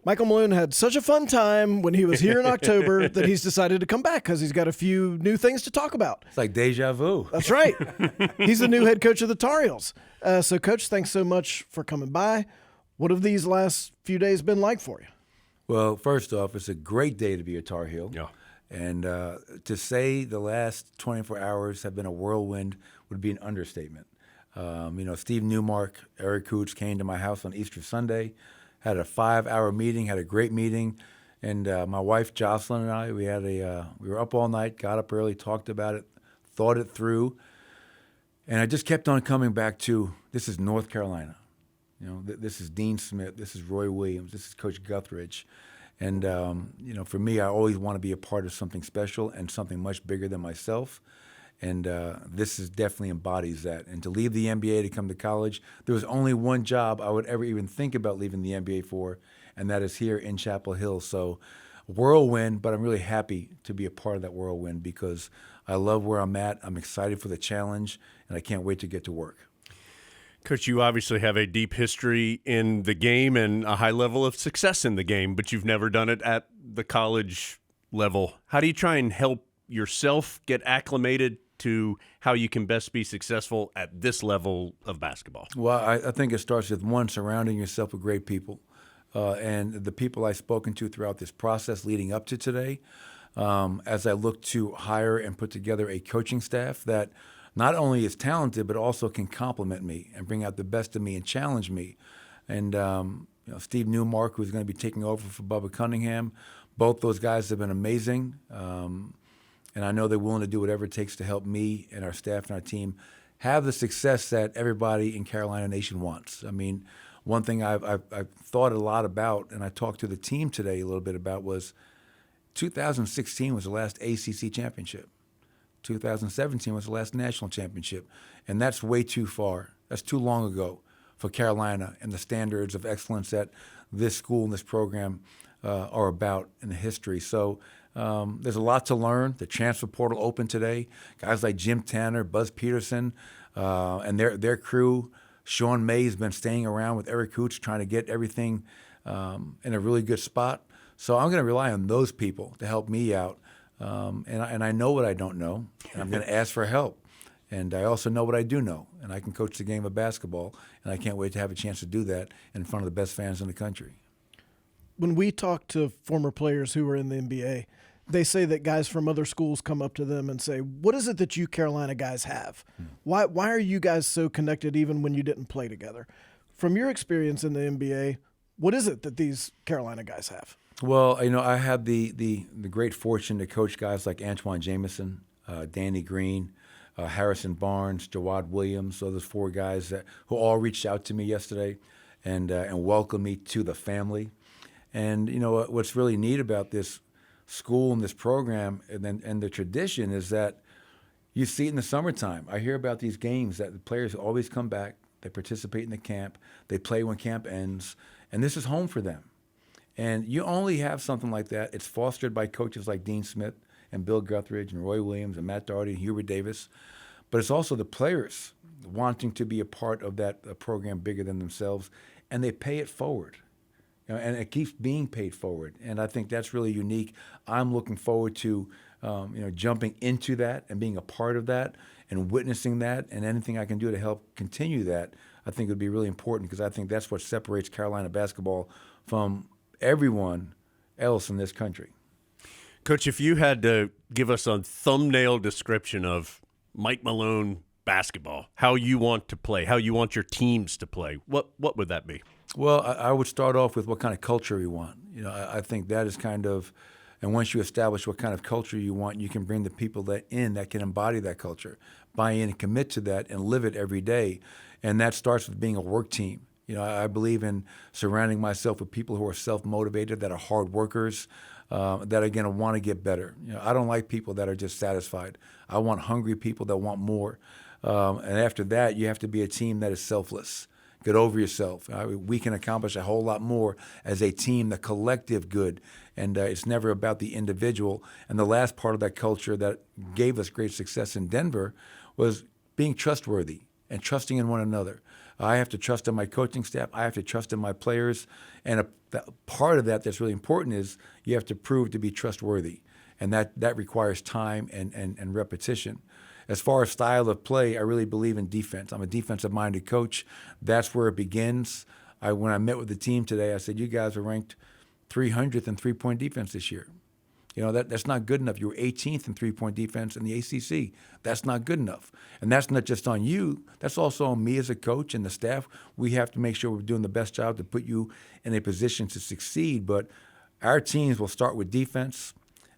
Michael Malone had such a fun time when he was here in October that he's decided to come back because he's got a few new things to talk about. It's like deja vu. That's right. He's the new head coach of the Tar Heels. So, Coach, thanks so much for coming by. What have these last few days been like for you? Well, first off, it's a great day to be a Tar Heel. Yeah. And to say the last 24 hours have been a whirlwind would be an understatement. Steve Newmark, Eric Cooch came to my house on Easter Sunday, had a 5-hour meeting, had a great meeting. And my wife, Jocelyn, and I, we were up all night, got up early, talked about it, thought it through. And I just kept on coming back to, this is North Carolina. This is Dean Smith, this is Roy Williams, this is Coach Guthridge. And, for me, I always want to be a part of something special and something much bigger than myself. And this definitely embodies that. And to leave the NBA to come to college, there was only one job I would ever even think about leaving the NBA for, and that is here in Chapel Hill. So whirlwind, but I'm really happy to be a part of that whirlwind because I love where I'm at. I'm excited for the challenge, and I can't wait to get to work. Coach, you obviously have a deep history in the game and a high level of success in the game, but you've never done it at the college level. How do you try and help yourself get acclimated to how you can best be successful at this level of basketball? Well, I think it starts with, one, surrounding yourself with great people. And the people I've spoken to throughout this process leading up to today, as I look to hire and put together a coaching staff that not only is talented, but also can complement me and bring out the best of me and challenge me. And Steve Newmark, who's going to be taking over for Bubba Cunningham, both those guys have been amazing. And I know they're willing to do whatever it takes to help me and our staff and our team have the success that everybody in Carolina Nation wants. I mean, one thing I've thought a lot about, and I talked to the team today a little bit about, was 2016 was the last ACC championship. 2017 was the last national championship. And that's way too far. That's too long ago for Carolina and the standards of excellence that this school and this program are about in the history. So there's a lot to learn. The transfer portal opened today. Guys like Jim Tanner, Buzz Peterson, and their crew. Sean May has been staying around with Eric Cooch trying to get everything in a really good spot. So I'm going to rely on those people to help me out. And I know what I don't know, and I'm going to ask for help. And I also know what I do know, and I can coach the game of basketball, and I can't wait to have a chance to do that in front of the best fans in the country. When we talk to former players who are in the NBA, they say that guys from other schools come up to them and say, what is it that you Carolina guys have? Why are you guys so connected even when you didn't play together? From your experience in the NBA, what is it that these Carolina guys have? Well, I had the great fortune to coach guys like Antoine Jameson, Danny Green, Harrison Barnes, Jawad Williams. So those four guys who all reached out to me yesterday and welcomed me to the family. And what's really neat about this school and this program and the tradition is that you see it in the summertime. I hear about these games that the players always come back, they participate in the camp, they play when camp ends, and this is home for them. And you only have something like that. It's fostered by coaches like Dean Smith and Bill Guthridge and Roy Williams and Matt Doherty and Hubert Davis. But it's also the players wanting to be a part of that program bigger than themselves, and they pay it forward. And it keeps being paid forward. And I think that's really unique. I'm looking forward to jumping into that and being a part of that and witnessing that, and anything I can do to help continue that, I think would be really important, because I think that's what separates Carolina basketball from everyone else in this country. Coach, if you had to give us a thumbnail description of Mike Malone basketball, how you want to play, how you want your teams to play, what would that be? Well, I would start off with what kind of culture we want. I think that is kind of, and once you establish what kind of culture you want, you can bring the people that can embody that culture, buy in and commit to that and live it every day. And that starts with being a work team. I believe in surrounding myself with people who are self-motivated, that are hard workers, that are going to want to get better. I don't like people that are just satisfied. I want hungry people that want more. And after that, you have to be a team that is selfless. Get over yourself. We can accomplish a whole lot more as a team, the collective good. And it's never about the individual. And the last part of that culture that gave us great success in Denver was being trustworthy and trusting in one another. I have to trust in my coaching staff. I have to trust in my players. And part of that that's really important is you have to prove to be trustworthy. And that requires time and repetition. As far as style of play, I really believe in defense. I'm a defensive-minded coach. That's where it begins. When I met with the team today, I said, you guys are ranked 300th in three-point defense this year. You know, that's not good enough. You were 18th in three-point defense in the ACC. That's not good enough. And that's not just on you. That's also on me as a coach and the staff. We have to make sure we're doing the best job to put you in a position to succeed. But our teams will start with defense.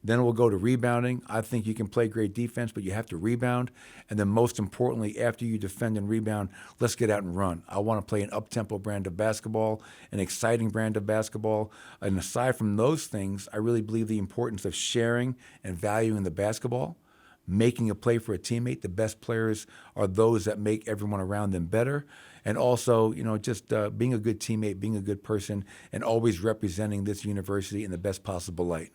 Then we'll go to rebounding. I think you can play great defense, but you have to rebound. And then most importantly, after you defend and rebound, let's get out and run. I want to play an up-tempo brand of basketball, an exciting brand of basketball. And aside from those things, I really believe the importance of sharing and valuing the basketball, making a play for a teammate. The best players are those that make everyone around them better. And also, you know, just being a good teammate, being a good person, and always representing this university in the best possible light.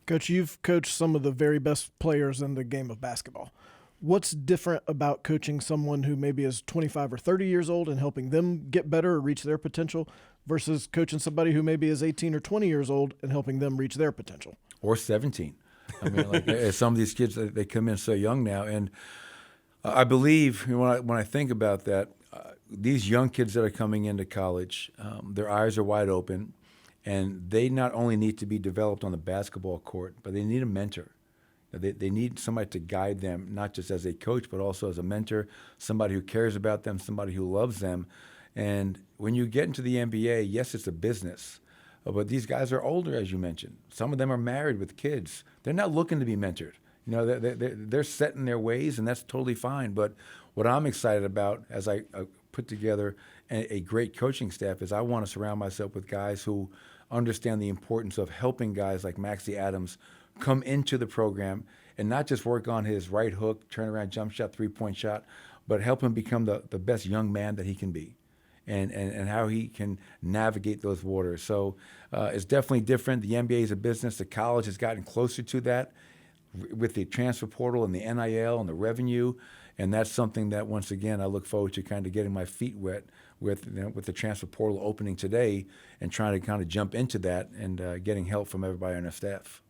Coach, you've coached some of the very best players in the game of basketball. What's different about coaching someone who maybe is 25 or 30 years old and helping them get better or reach their potential versus coaching somebody who maybe is 18 or 20 years old and helping them reach their potential? Or 17. I mean, like some of these kids, they come in so young now. And I believe, you know, when I think about that, these young kids that are coming into college, their eyes are wide open. And they not only need to be developed on the basketball court, but they need a mentor. They need somebody to guide them, not just as a coach, but also as a mentor, somebody who cares about them, somebody who loves them. And when you get into the NBA, yes, it's a business. But these guys are older, as you mentioned. Some of them are married with kids. They're not looking to be mentored. You know, they're set in their ways, and that's totally fine. But what I'm excited about as I put together a great coaching staff is I want to surround myself with guys who understand the importance of helping guys like Maxey Adams come into the program and not just work on his right hook, turnaround jump shot, three-point shot, but help him become the best young man that he can be and how he can navigate those waters. So it's definitely different. The NBA is a business. The college has gotten closer to that with the transfer portal and the NIL and the revenue. And that's something that, once again, I look forward to kind of getting my feet wet with, you know, with the transfer portal opening today and trying to kind of jump into that and getting help from everybody on our staff.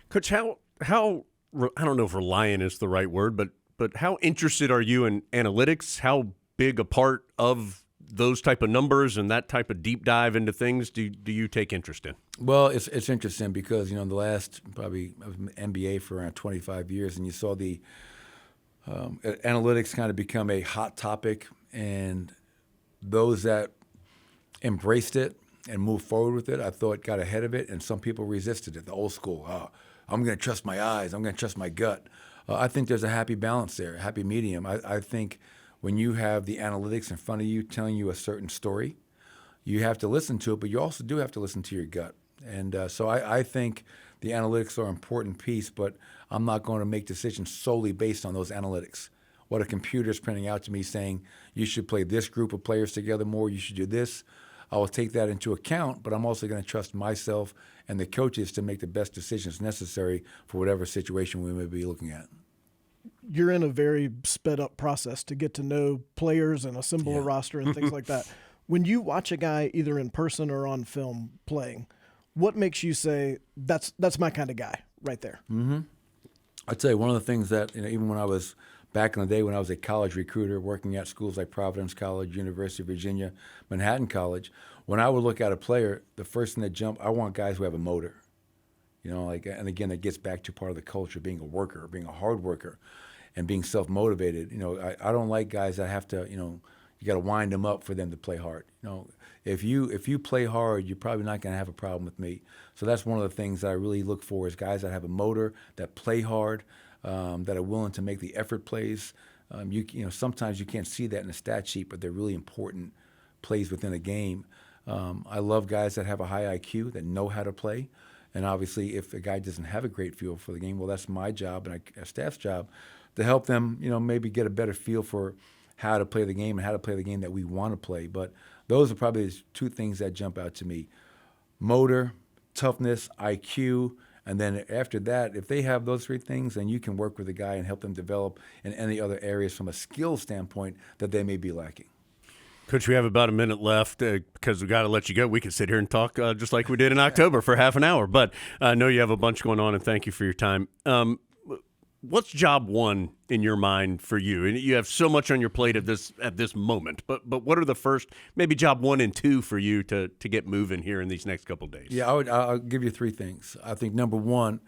Coach, how I don't know if reliant is the right word, but how interested are you in analytics? How big a part of those type of numbers and that type of deep dive into things do you take interest in? Well, it's interesting because, you know, in the last probably I was in the NBA for around 25 years, and you saw the analytics kind of become a hot topic, and those that embraced it and moved forward with it, I thought got ahead of it, and some people resisted it. The old school, I'm going to trust my eyes, I'm going to trust my gut. I think there's a happy balance there, a happy medium. I think when you have the analytics in front of you telling you a certain story, you have to listen to it, but you also do have to listen to your gut. And so I think the analytics are an important piece, but I'm not going to make decisions solely based on those analytics. What a computer is printing out to me saying you should play this group of players together more, you should do this, I will take that into account, but I'm also going to trust myself and the coaches to make the best decisions necessary for whatever situation we may be looking at. You're in a very sped up process to get to know players and assemble a roster and things like that. When you watch a guy either in person or on film playing, what makes you say that's my kind of guy right there? Mm-hmm. I'd tell you one of the things that, you know, even when I was back in the day when I was a college recruiter working at schools like Providence College, University of Virginia, Manhattan College, when I would look at a player, the first thing that jumped, I want guys who have a motor. You know, like, and again, that gets back to part of the culture, being a worker, being a hard worker, and being self-motivated. You know, I don't like guys that have to, you know, you got to wind them up for them to play hard. You know, if you play hard, you're probably not going to have a problem with me. So that's one of the things that I really look for is guys that have a motor, that play hard, that are willing to make the effort plays. You know, sometimes you can't see that in the stat sheet, but they're really important plays within a game. I love guys that have a high IQ, that know how to play. And obviously, if a guy doesn't have a great feel for the game, well, that's my job and our staff's job to help them, you know, maybe get a better feel for how to play the game and how to play the game that we want to play. But those are probably the two things that jump out to me: motor, toughness, IQ. And then after that, if they have those three things, then you can work with a guy and help them develop in any other areas from a skill standpoint that they may be lacking. Coach, we have about a minute left because we got to let you go. We could sit here and talk just like we did in October for half an hour, but I know you have a bunch going on, and thank you for your time. What's job one in your mind for you? And you have so much on your plate at this moment, but what are the first, maybe job 1 and 2 for you to get moving here in these next couple of days? Yeah, I'll give you 3 things. I think number 1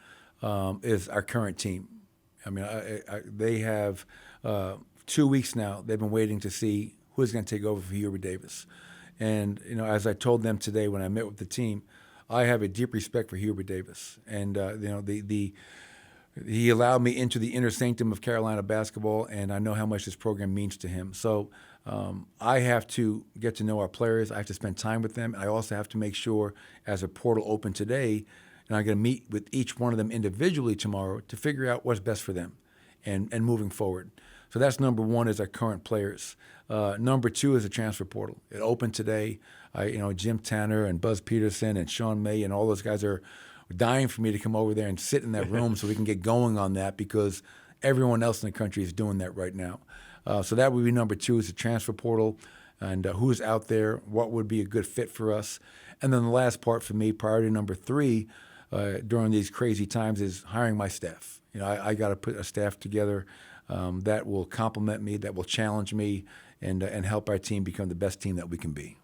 is our current team. I mean, they have 2 weeks now. They've been waiting to see who's going to take over for Hubert Davis. And, as I told them today when I met with the team, I have a deep respect for Hubert Davis. And, he allowed me into the inner sanctum of Carolina basketball, and I know how much this program means to him. So I have to get to know our players. I have to spend time with them. I also have to make sure, as a portal open today, and I'm going to meet with each one of them individually tomorrow to figure out what's best for them and moving forward. So that's number 1 is our current players. Number 2 is the transfer portal. It opened today. Jim Tanner and Buzz Peterson and Sean May and all those guys are dying for me to come over there and sit in that room so we can get going on that, because everyone else in the country is doing that right now. So that would be number 2 is the transfer portal and who's out there, what would be a good fit for us. And then the last part for me, priority number 3 during these crazy times, is hiring my staff. I got to put a staff together that will complement me, that will challenge me, and help our team become the best team that we can be.